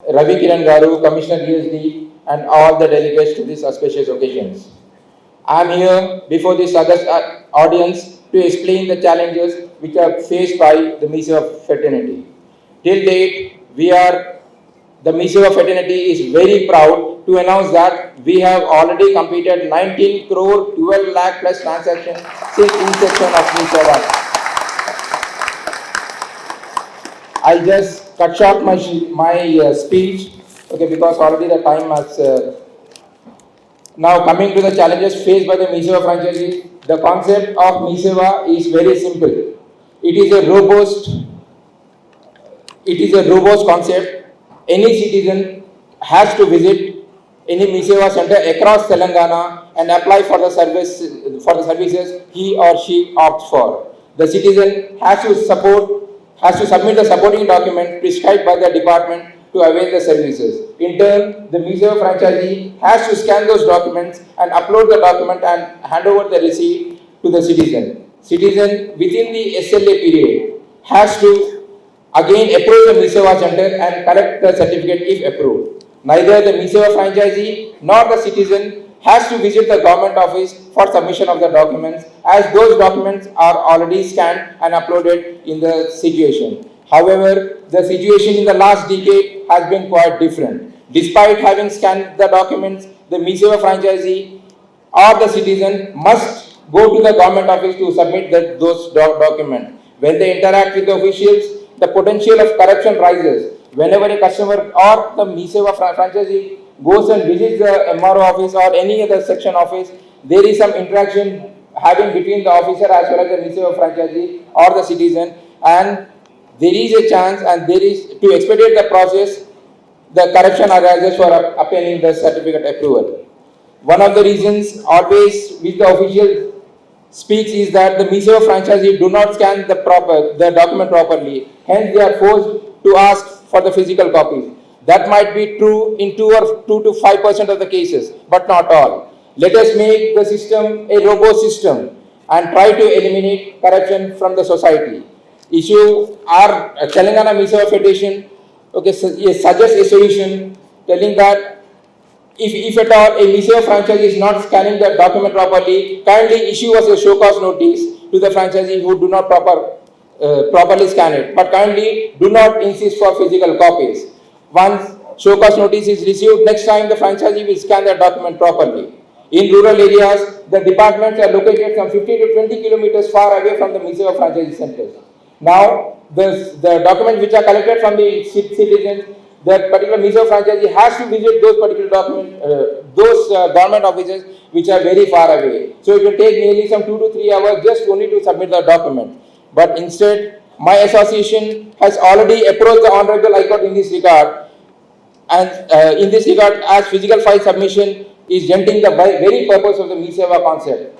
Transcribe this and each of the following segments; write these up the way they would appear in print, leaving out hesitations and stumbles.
Ravi Kiran Garu, Commissioner ESD, and all the delegates to this auspicious occasions. I am here before this august audience to explain the challenges which are faced by the Meeseva fraternity. Till date, the Meeseva fraternity is very proud to announce that we have already completed 19 crore 12 lakh plus transactions since inception of Meeseva. I'll just cut short my speech, okay, because already the time has. Now coming to the challenges faced by the Meeseva franchisees, the concept of Meeseva is very simple. It is a robust concept. Any citizen has to visit any Meeseva center across Telangana and apply for the services he or she opts for. The citizen has to submit the supporting document prescribed by the department to avail the services. In turn, the Meeseva franchisee has to scan those documents and upload the document and hand over the receipt to the citizen. Citizen within the SLA period has to again approach the Meeseva center and collect the certificate if approved. Neither the Meeseva franchisee nor the citizen has to visit the government office for submission of the documents, as those documents are already scanned and uploaded in the situation. However, the situation in the last decade has been quite different. Despite having scanned the documents, the Meeseva franchisee or the citizen must go to the government office to submit those documents. When they interact with the officials, the potential of corruption rises. Whenever a customer or the Meeseva franchisee goes and visits the MRO office or any other section office, there is some interaction having between the officer as well as the Meeseva franchisee or the citizen, and there is a chance, and there is, to expedite the process, the corruption arises for obtaining the certificate approval. One of the reasons always which the official speaks is that the Meeseva franchisee do not scan the document properly. Hence, they are forced to ask for the physical copies. That might be true in 2 to 5% of the cases, but not all. Let us make the system a robust system and try to eliminate corruption from the society. Our Telangana Meeseva Federation suggests a solution telling that if at all a Meeseva franchisee is not scanning the document properly, kindly issue us a show cause notice to the franchisee who do not properly scan it. But kindly do not insist for physical copies. Once show cause notice is received, next time the franchisee will scan the document properly. In rural areas, the departments are located some 15 to 20 kilometers far away from the Meeseva franchisee centers. Now, the documents which are collected from the citizens, that particular Meeseva franchisee has to visit those particular government offices which are very far away. So it will take nearly some 2 to 3 hours just only to submit the document. But instead, my association has already approached the Honorable High Court in this regard, and in this regard, as physical file submission is denting the very purpose of the Meeseva concept.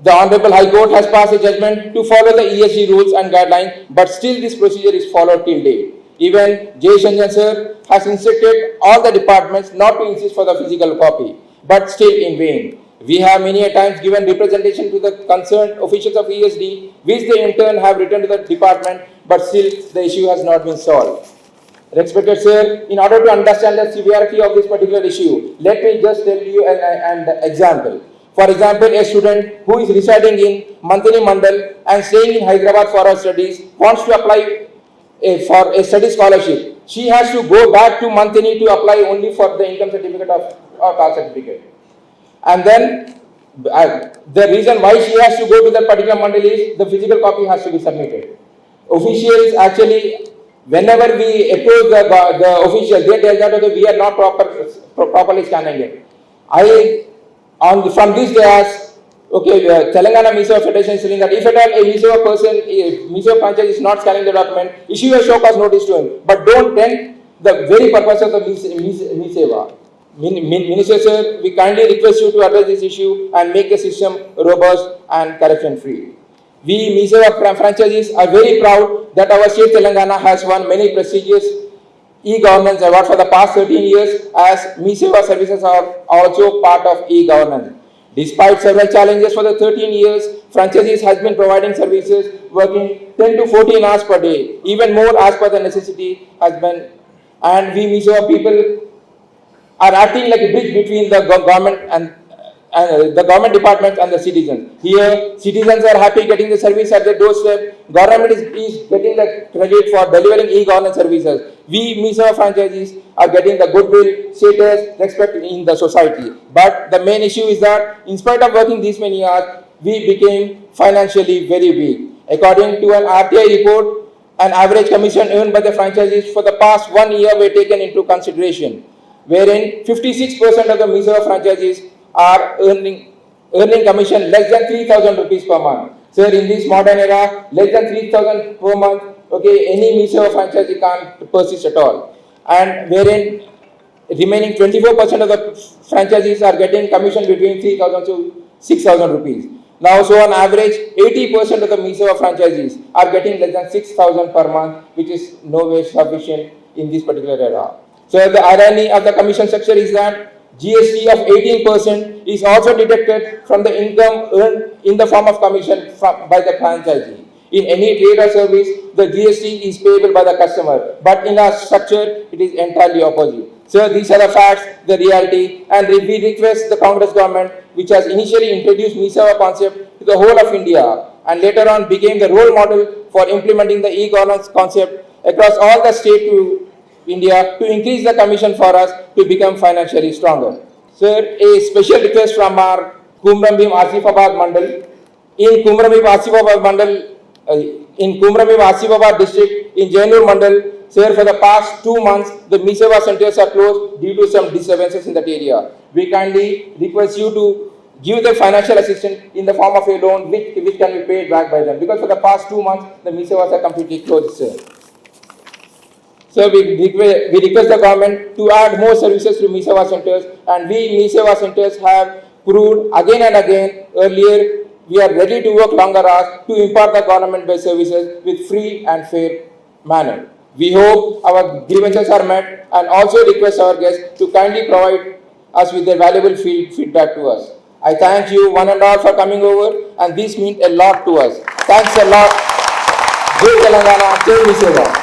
The Honorable High Court has passed a judgment to follow the ESG rules and guidelines, but still this procedure is followed till date. Even J. Shanjan sir has instructed all the departments not to insist for the physical copy, but still in vain. We have many a times given representation to the concerned officials of ESD, which they in turn have returned to the department, but still the issue has not been solved. Respected sir, in order to understand the severity of this particular issue, let me just tell you an example. For example, a student who is residing in Mantini Mandal and staying in Hyderabad for her studies wants to apply for a study scholarship. She has to go back to Mantini to apply only for the income certificate or caste certificate. And then the reason why she has to go to that particular mandal is the physical copy has to be submitted. Officials actually, whenever we approach the officials, they tell that okay, we are not properly scanning it. From this they ask, okay, Telangana Meeseva Federation is saying that if at all a Meeseva franchise is not scanning the document, issue a show cause notice to him, but don't dent the very purpose of the Meeseva. Minister sir, we kindly request you to address this issue and make the system robust and corruption free. We Meeseva franchisees are very proud that our state Telangana has won many prestigious e-governance award for the past 13 years, as Meeseva services are also part of e-governance. Despite several challenges for the 13 years, franchisees has been providing services working 10 to 14 hours per day. Even more as per the necessity has been and we Meeseva people are acting like a bridge between the government and the government departments and the citizens. Here, citizens are happy getting the service at their doorstep. Government is getting the credit for delivering e-governance services. We Meeseva franchisees are getting the goodwill, status, respect in the society. But the main issue is that, in spite of working these many years, we became financially very weak. According to an RTI report, an average commission earned by the franchisees for the past 1 year were taken into consideration, wherein 56% of the Meeseva franchisees are earning commission less than 3,000 rupees per month. Sir, in this modern era, less than 3,000 per month, okay, any Meeseva franchisee can't persist at all. And wherein remaining 24% of the franchisees are getting commission between 3,000 to 6,000 rupees. Now, so on average, 80% of the Meeseva franchisees are getting less than 6,000 per month, which is no way sufficient in this particular era. So the irony of the commission structure is that GST of 18% is also deducted from the income earned in the form of commission by the franchisee. In any trade or service, the GST is payable by the customer, but in our structure, it is entirely opposite. So these are the facts, the reality, and we request the Congress government, which has initially introduced Meeseva concept to the whole of India, and later on became the role model for implementing the e-governance concept across all the states to India, to increase the commission for us to become financially stronger. Sir, a special request from our Kumrambim Asifabad Mandal. In Kumrambim Asifabad Mandal, in Kumrambim Asifabad district, in Jainur Mandal, sir, for the past 2 months, the Meeseva centers are closed due to some disturbances in that area. We kindly request you to give the financial assistance in the form of a loan which can be paid back by them, because for the past 2 months, the Meesevas are completely closed, sir. So we request the government to add more services to Meeseva centers, and we Meeseva centers have proved again and again earlier we are ready to work longer hours to impart the government-based services with free and fair manner. We hope our grievances are met, and also request our guests to kindly provide us with their valuable feedback to us. I thank you one and all for coming over, and this means a lot to us. Thanks a lot. Jai Telangana, Jai Meeseva.